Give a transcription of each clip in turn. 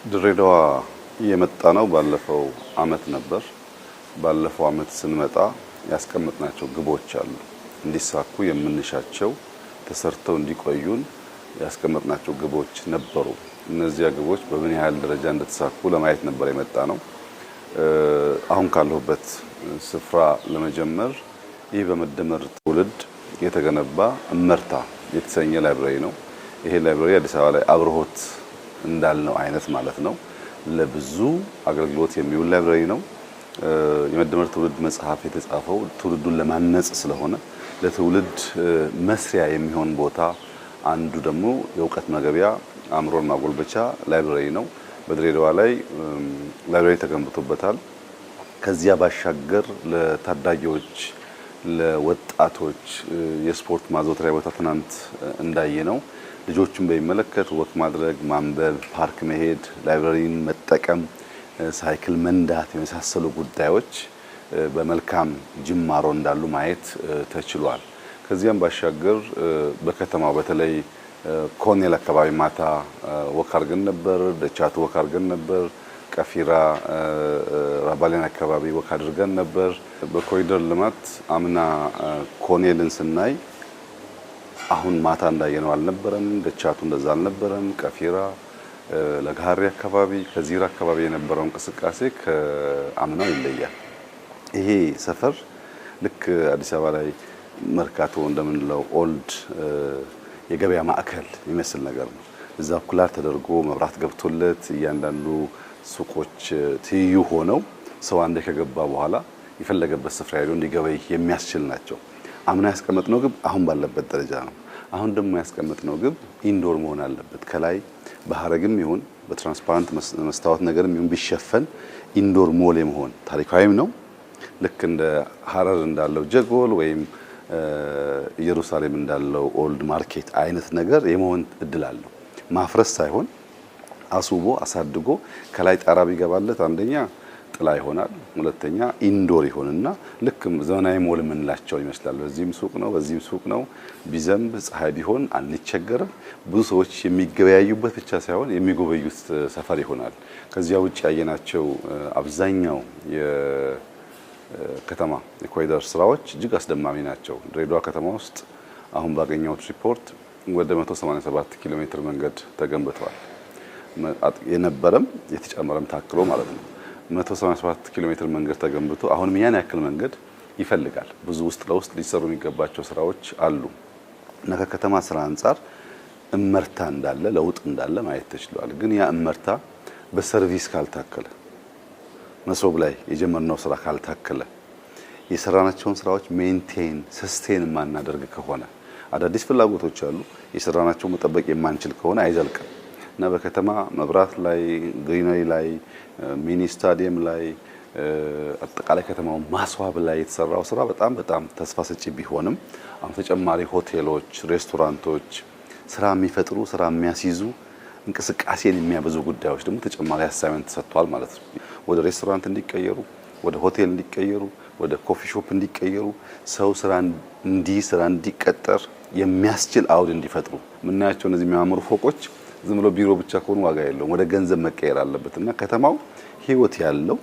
ድሬዳዋ የመጣ ነው ባለፈው አመት ነበር። ባለፈው አመት ስንመጣ ያስቀመጥናቸው ግቦች አሉ። እንዲሳኩ የምንሻቸው ተሰርተው እንዲቆዩን ያስቀመጥናቸው ግቦች ነበሩ። እነዚያ ግቦች በምን ያህል ደረጃ እንደተሳኩ ለማየት ነበር የመጣ ነው። አሁን ካለሁበት ስፍራ ለመጀመር ይህ በመደመር ትውልድ የተገነባ እመርታ የተሰኘ ላይብረሪ ነው። ይሄ ላይብረሪ አዲስ አበባ ላይ አብርሆት እንዳልነው አይነት ማለት ነው። ለብዙ አገልግሎት የሚውል ላይብረሪ ነው። የመደመር ትውልድ መጽሐፍ የተጻፈው ትውልዱን ለማነጽ ስለሆነ ለትውልድ መስሪያ የሚሆን ቦታ አንዱ ደግሞ የእውቀት መገቢያ አእምሮን ማጎልበቻ ላይብረሪ ነው። በድሬዳዋ ላይ ላይብረሪ ተገንብቶበታል። ከዚያ ባሻገር ለታዳጊዎች ለወጣቶች የስፖርት ማዘውተሪያ ቦታ ትናንት እንዳየነው ልጆችን በሚመለከት ወክ ማድረግ፣ ማንበብ፣ ፓርክ መሄድ፣ ላይብረሪን መጠቀም፣ ሳይክል መንዳት የመሳሰሉ ጉዳዮች በመልካም ጅማሮ እንዳሉ ማየት ተችሏል። ከዚያም ባሻገር በከተማው በተለይ ኮኔል አካባቢ ማታ ወክ አድርገን ነበር። ደቻቱ ወክ አድርገን ነበር። ቀፊራ ራባሌን አካባቢ ወክ አድርገን ነበር። በኮሪደር ልማት አምና ኮኔልን ስናይ አሁን ማታ እንዳየነው አልነበረም። ደቻቱ እንደዛ አልነበረም። ቀፊራ ለጋሪ አካባቢ ከዚራ አካባቢ የነበረው እንቅስቃሴ ከአምናው ይለያል። ይሄ ሰፈር ልክ አዲስ አበባ ላይ መርካቶ እንደምንለው ኦልድ የገበያ ማዕከል የሚመስል ነገር ነው። እዛ ኩላር ተደርጎ መብራት ገብቶለት እያንዳንዱ ሱቆች ትይዩ ሆነው ሰው አንዴ ከገባ በኋላ የፈለገበት ስፍራ ሄዶ እንዲገበይ የሚያስችል ናቸው። አምና ያስቀመጥነው ግብ አሁን ባለበት ደረጃ ነው። አሁን ደግሞ ያስቀመጥነው ግብ ኢንዶር መሆን አለበት። ከላይ በሐረግም ይሁን በትራንስፓረንት መስታወት ነገርም ይሁን ቢሸፈን ኢንዶር ሞል መሆን ታሪካዊም ነው። ልክ እንደ ሐረር እንዳለው ጀጎል ወይም ኢየሩሳሌም እንዳለው ኦልድ ማርኬት አይነት ነገር የመሆን እድል አለው። ማፍረስ ሳይሆን አስውቦ አሳድጎ ከላይ ጣራ ቢገባለት አንደኛ ጥላ ይሆናል፣ ሁለተኛ ኢንዶር ይሆንና ልክ ዘመናዊ ሞል የምንላቸው ይመስላል። በዚህም ሱቅ ነው፣ በዚህም ሱቅ ነው። ቢዘንብ ፀሐይ ቢሆን አንቸገርም። ብዙ ሰዎች የሚገበያዩበት ብቻ ሳይሆን የሚጎበዩት ሰፈር ይሆናል። ከዚያ ውጭ ያየናቸው አብዛኛው የከተማ የኮሪደር ስራዎች እጅግ አስደማሚ ናቸው። ድሬዳዋ ከተማ ውስጥ አሁን ባገኘሁት ሪፖርት ወደ 187 ኪሎ ሜትር መንገድ ተገንብቷል። የነበረም የተጨመረም ታክሎ ማለት ነው። 187 ኪሎ ሜትር መንገድ ተገንብቶ አሁንም ያን ያክል መንገድ ይፈልጋል። ብዙ ውስጥ ለውስጥ ሊሰሩ የሚገባቸው ስራዎች አሉ እና ከከተማ ስራ አንጻር እመርታ እንዳለ ለውጥ እንዳለ ማየት ተችሏል። ግን ያ እመርታ በሰርቪስ ካልታከለ መሶብ ላይ የጀመርነው ስራ ካልታከለ የሰራናቸውን ስራዎች ሜንቴን ሰስቴን ማናደርግ ከሆነ አዳዲስ ፍላጎቶች አሉ የሰራናቸው መጠበቅ የማንችል ከሆነ አይዘልቅም እና በከተማ መብራት ላይ ግሪነሪ ላይ ሚኒ ስታዲየም ላይ አጠቃላይ ከተማው ማስዋብ ላይ የተሰራው ስራ በጣም ተስፋ ሰጪ ቢሆንም አሁን ተጨማሪ ሆቴሎች፣ ሬስቶራንቶች ስራ የሚፈጥሩ ስራ የሚያስይዙ እንቅስቃሴን የሚያበዙ ጉዳዮች ደግሞ ተጨማሪ አሳይመንት ተሰጥቷል ማለት ነው። ወደ ሬስቶራንት እንዲቀየሩ፣ ወደ ሆቴል እንዲቀየሩ፣ ወደ ኮፊ ሾፕ እንዲቀየሩ ሰው ስራ እንዲቀጠር የሚያስችል አውድ እንዲፈጥሩ የምናያቸው እነዚህ የሚያማምሩ ፎቆች ዝም ብሎ ቢሮ ብቻ ከሆኑ ዋጋ የለውም። ወደ ገንዘብ መቀየር አለበትና ከተማው ህይወት ያለው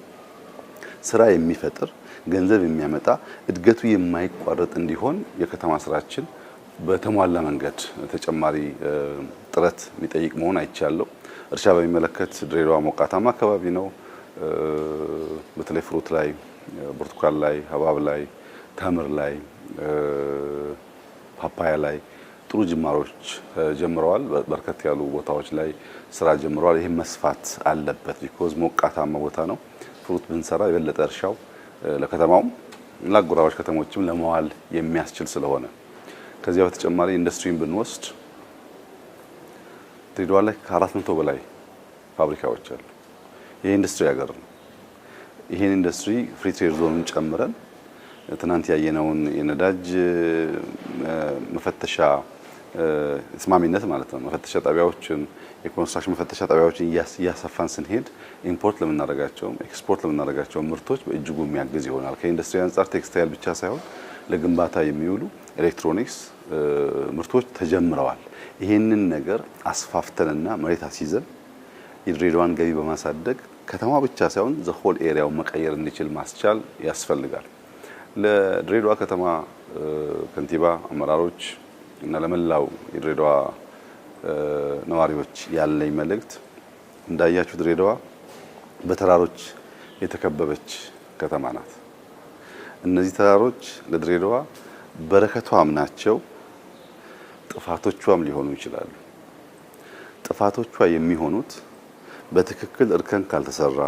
ስራ የሚፈጥር ገንዘብ የሚያመጣ እድገቱ የማይቋረጥ እንዲሆን የከተማ ስራችን በተሟላ መንገድ ተጨማሪ ጥረት የሚጠይቅ መሆን አይቻለው። እርሻ በሚመለከት ድሬዳዋ ሞቃታማ አካባቢ ነው። በተለይ ፍሩት ላይ፣ ብርቱካን ላይ፣ ሀባብ ላይ፣ ተምር ላይ፣ ፓፓያ ላይ ጥሩ ጅማሮች ጀምረዋል። በርከት ያሉ ቦታዎች ላይ ስራ ጀምረዋል። ይሄ መስፋት አለበት። ቢኮዝ ሞቃታማ ቦታ ነው። ፍሩት ብንሰራ የበለጠ እርሻው ለከተማውም ለአጎራባች ከተሞችም ለመዋል የሚያስችል ስለሆነ ከዚያ በተጨማሪ ኢንዱስትሪን ብንወስድ ድሬዳዋ ላይ ከ400 በላይ ፋብሪካዎች አሉ። ይሄ ኢንዱስትሪ ሀገር ነው። ይሄን ኢንዱስትሪ ፍሪ ትሬድ ዞንን ጨምረን ትናንት ያየነውን የነዳጅ መፈተሻ ተስማሚነት ማለት ነው መፈተሻ ጣቢያዎችን የኮንስትራክሽን መፈተሻ ጣቢያዎችን እያሰፋን ስንሄድ ኢምፖርት ለምናደርጋቸው ኤክስፖርት ለምናደርጋቸው ምርቶች በእጅጉ የሚያግዝ ይሆናል። ከኢንዱስትሪ አንጻር ቴክስታይል ብቻ ሳይሆን ለግንባታ የሚውሉ ኤሌክትሮኒክስ ምርቶች ተጀምረዋል። ይሄንን ነገር አስፋፍተንና መሬት አስይዘን የድሬዳዋን ገቢ በማሳደግ ከተማ ብቻ ሳይሆን ዘሆል ኤሪያው መቀየር እንዲችል ማስቻል ያስፈልጋል። ለድሬዳዋ ከተማ ከንቲባ አመራሮች እና ለመላው የድሬዳዋ ነዋሪዎች ያለኝ መልእክት እንዳያችሁ ድሬዳዋ በተራሮች የተከበበች ከተማ ናት። እነዚህ ተራሮች ለድሬዳዋ በረከቷም ናቸው፣ ጥፋቶቿም ሊሆኑ ይችላሉ። ጥፋቶቿ የሚሆኑት በትክክል እርከን ካልተሰራ፣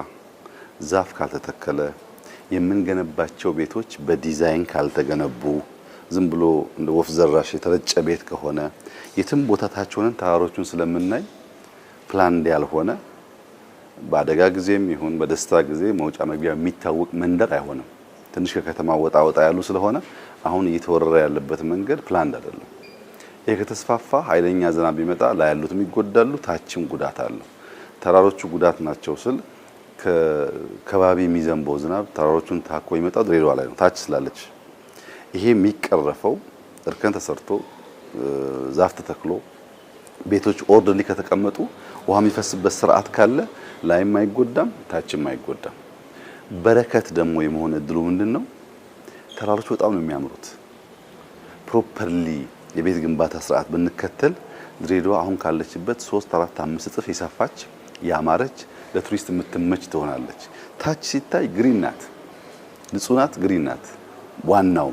ዛፍ ካልተተከለ፣ የምንገነባቸው ቤቶች በዲዛይን ካልተገነቡ፣ ዝም ብሎ እንደ ወፍ ዘራሽ የተረጨ ቤት ከሆነ የትም ቦታ ታች ሆነን ተራሮቹን ስለምናይ ፕላን ያልሆነ በአደጋ ጊዜም ይሁን በደስታ ጊዜ መውጫ መግቢያ የሚታወቅ መንደር አይሆንም። ትንሽ ከከተማ ወጣ ወጣ ያሉ ስለሆነ አሁን እየተወረረ ያለበት መንገድ ፕላን አይደለም። ይሄ ከተስፋፋ ኃይለኛ ዝናብ ቢመጣ ላይ ያሉትም ይጎዳሉ፣ ታችም ጉዳት አለው። ተራሮቹ ጉዳት ናቸው ስል ከባቢ የሚዘንበው ዝናብ ተራሮቹን ታኮ ይመጣው ድሬዳዋ ላይ ነው፣ ታች ስላለች። ይሄ የሚቀረፈው እርከን ተሰርቶ ዛፍ ተተክሎ ቤቶች ኦርደርሊ ከተቀመጡ ውሃ የሚፈስበት ስርዓት ካለ ላይም አይጎዳም፣ ታችም አይጎዳም። በረከት ደግሞ የመሆን እድሉ ምንድነው? ተራሮች በጣም ነው የሚያምሩት። ፕሮፐርሊ የቤት ግንባታ ስርዓት ብንከተል ድሬዳዋ አሁን ካለችበት 3 4 5 እጥፍ የሰፋች ያማረች ለቱሪስት የምትመች ትሆናለች። ታች ሲታይ ግሪን ናት፣ ንጹህ ናት፣ ግሪን ናት። ዋናው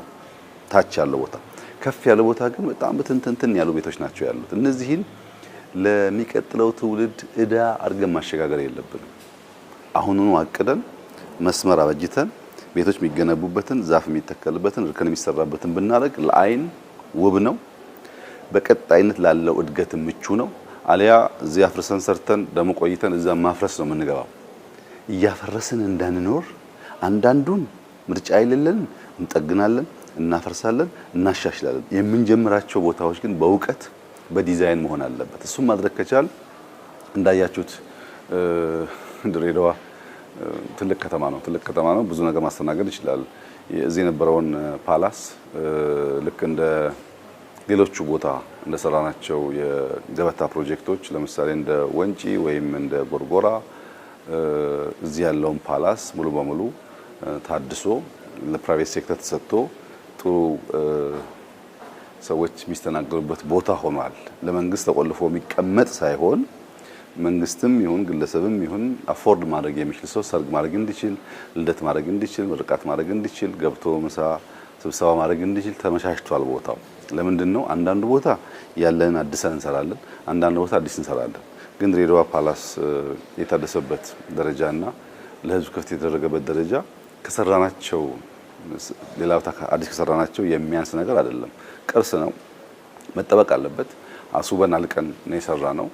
ታች ያለው ቦታ፣ ከፍ ያለው ቦታ ግን በጣም በትንትንትን ያሉ ቤቶች ናቸው ያሉት። እነዚህን ለሚቀጥለው ትውልድ እዳ አድርገን ማሸጋገር የለብንም። አሁኑኑ አቅደን መስመር አበጅተን ቤቶች የሚገነቡበትን፣ ዛፍ የሚተከልበትን፣ እርከን የሚሰራበትን ብናደርግ ለአይን ውብ ነው፣ በቀጣይነት ላለው እድገት ምቹ ነው። አሊያ እዚህ አፍርሰን ሰርተን ደሞ ቆይተን እዛ ማፍረስ ነው የምንገባው። እያፈረስን እንዳንኖር አንዳንዱን ምርጫ የሌለን እንጠግናለን፣ እናፈርሳለን፣ እናሻሽላለን። የምንጀምራቸው ቦታዎች ግን በእውቀት በዲዛይን መሆን አለበት። እሱም ማድረግ ከቻል እንዳያችሁት ድሬዳዋ ትልቅ ከተማ ነው። ትልቅ ከተማ ነው። ብዙ ነገር ማስተናገድ ይችላል። እዚህ የነበረውን ፓላስ ልክ እንደ ሌሎቹ ቦታ እንደሰራናቸው የገበታ ፕሮጀክቶች ለምሳሌ እንደ ወንጪ ወይም እንደ ጎርጎራ እዚህ ያለውን ፓላስ ሙሉ በሙሉ ታድሶ ለፕራይቬት ሴክተር ተሰጥቶ ጥሩ ሰዎች የሚስተናገዱበት ቦታ ሆኗል። ለመንግስት ተቆልፎ የሚቀመጥ ሳይሆን መንግስትም ይሁን ግለሰብም ይሁን አፎርድ ማድረግ የሚችል ሰው ሰርግ ማድረግ እንዲችል፣ ልደት ማድረግ እንዲችል፣ ምርቃት ማድረግ እንዲችል፣ ገብቶ ምሳ ስብሰባ ማድረግ እንዲችል ተመቻችቷል ቦታው። ለምንድን ነው አንዳንድ ቦታ ያለን አዲስ እንሰራለን፣ አንዳንድ ቦታ አዲስ እንሰራለን። ግን ድሬዳዋ ፓላስ የታደሰበት ደረጃና ለህዝብ ክፍት የተደረገበት ደረጃ ከሰራናቸው ሌላ ቦታ አዲስ ከሰራናቸው የሚያንስ ነገር አይደለም። ቅርስ ነው፣ መጠበቅ አለበት። አስውበን አልቀን ነው የሰራ ነው።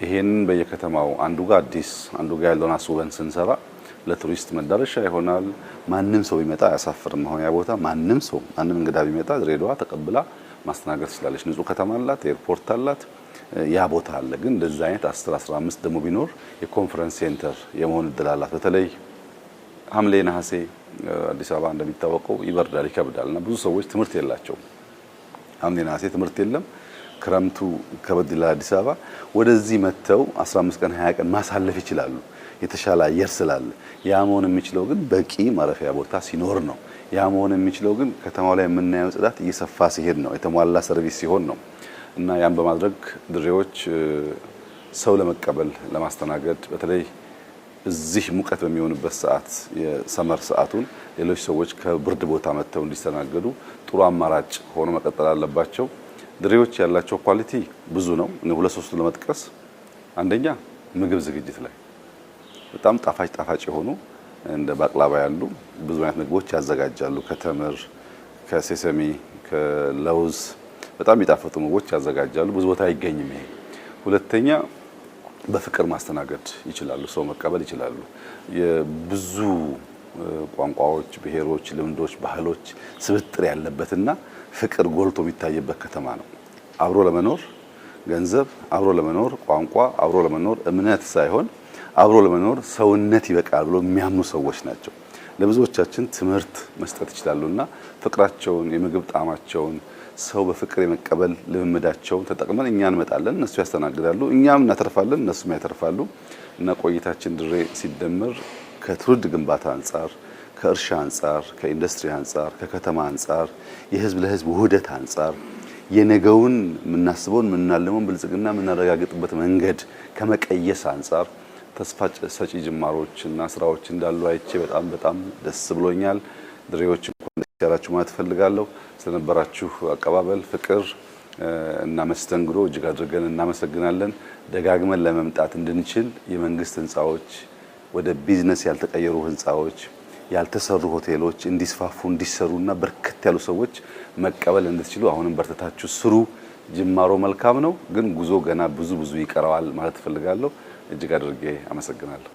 ይሄንን በየከተማው አንዱ ጋር አዲስ አንዱ ጋር ያለውን አስውበን ስንሰራ ለቱሪስት መዳረሻ ይሆናል። ማንም ሰው ቢመጣ አያሳፍርም። አሁን ያ ቦታ ማንም ሰው ማንም እንግዳ ቢመጣ ድሬዳዋ ተቀብላ ማስተናገድ ትችላለች። ንጹህ ከተማ አላት፣ ኤርፖርት አላት፣ ያ ቦታ አለ። ግን እንደዛ አይነት 10 15 ደግሞ ቢኖር የኮንፈረንስ ሴንተር የመሆን እድል አላት። በተለይ ሐምሌ ነሐሴ አዲስ አበባ እንደሚታወቀው ይበርዳል፣ ይከብዳል እና ብዙ ሰዎች ትምህርት የላቸውም። ሐምሌ ነሐሴ ትምህርት የለም። ክረምቱ ከበድ ይላል አዲስ አበባ። ወደዚህ መጥተው 15 ቀን 20 ቀን ማሳለፍ ይችላሉ፣ የተሻለ አየር ስላለ። ያ መሆን የሚችለው ግን በቂ ማረፊያ ቦታ ሲኖር ነው። ያ መሆን የሚችለው ግን ከተማው ላይ የምናየው ጽዳት እየሰፋ ሲሄድ ነው፣ የተሟላ ሰርቪስ ሲሆን ነው። እና ያን በማድረግ ድሬዎች ሰው ለመቀበል ለማስተናገድ በተለይ እዚህ ሙቀት በሚሆንበት ሰዓት የሰመር ሰዓቱን ሌሎች ሰዎች ከብርድ ቦታ መጥተው እንዲስተናገዱ ጥሩ አማራጭ ሆኖ መቀጠል አለባቸው። ድሬዎች ያላቸው ኳሊቲ ብዙ ነው። እኔ ሁለት ሶስቱ ለመጥቀስ፣ አንደኛ ምግብ ዝግጅት ላይ በጣም ጣፋጭ የሆኑ እንደ ባቅላባ ያሉ ብዙ አይነት ምግቦች ያዘጋጃሉ። ከተምር፣ ከሴሰሚ፣ ከለውዝ በጣም የሚጣፍጡ ምግቦች ያዘጋጃሉ። ብዙ ቦታ አይገኝም ይሄ። ሁለተኛ በፍቅር ማስተናገድ ይችላሉ፣ ሰው መቀበል ይችላሉ። የብዙ ቋንቋዎች፣ ብሔሮች፣ ልምዶች፣ ባህሎች ስብጥር ያለበትና ፍቅር ጎልቶ የሚታይበት ከተማ ነው። አብሮ ለመኖር ገንዘብ፣ አብሮ ለመኖር ቋንቋ፣ አብሮ ለመኖር እምነት ሳይሆን አብሮ ለመኖር ሰውነት ይበቃል ብሎ የሚያምኑ ሰዎች ናቸው። ለብዙዎቻችን ትምህርት መስጠት ይችላሉና ፍቅራቸውን የምግብ ጣዕማቸውን ሰው በፍቅር የመቀበል ልምምዳቸውን ተጠቅመን እኛ እንመጣለን፣ እነሱ ያስተናግዳሉ፣ እኛም እናተርፋለን፣ እነሱም ያተርፋሉ እና ቆይታችን ድሬ ሲደመር ከትውልድ ግንባታ አንጻር፣ ከእርሻ አንጻር፣ ከኢንዱስትሪ አንጻር፣ ከከተማ አንጻር፣ የህዝብ ለህዝብ ውህደት አንጻር የነገውን የምናስበውን የምናልመውን ብልጽግና የምናረጋግጥበት መንገድ ከመቀየስ አንጻር ተስፋ ሰጪ ጅማሮች እና ስራዎች እንዳሉ አይቼ በጣም ደስ ብሎኛል። ድሬዎች እንኳን ደስ ያላችሁ ማለት ፈልጋለሁ። ስለነበራችሁ አቀባበል፣ ፍቅር እና መስተንግዶ እጅግ አድርገን እናመሰግናለን። ደጋግመን ለመምጣት እንድንችል የመንግስት ህንጻዎች ወደ ቢዝነስ ያልተቀየሩ ህንጻዎች፣ ያልተሰሩ ሆቴሎች እንዲስፋፉ እንዲሰሩና በርከት ያሉ ሰዎች መቀበል እንድትችሉ አሁንም በርተታችሁ ስሩ። ጅማሮ መልካም ነው፣ ግን ጉዞ ገና ብዙ ይቀረዋል ማለት ፈልጋለሁ። እጅግ አድርጌ አመሰግናለሁ።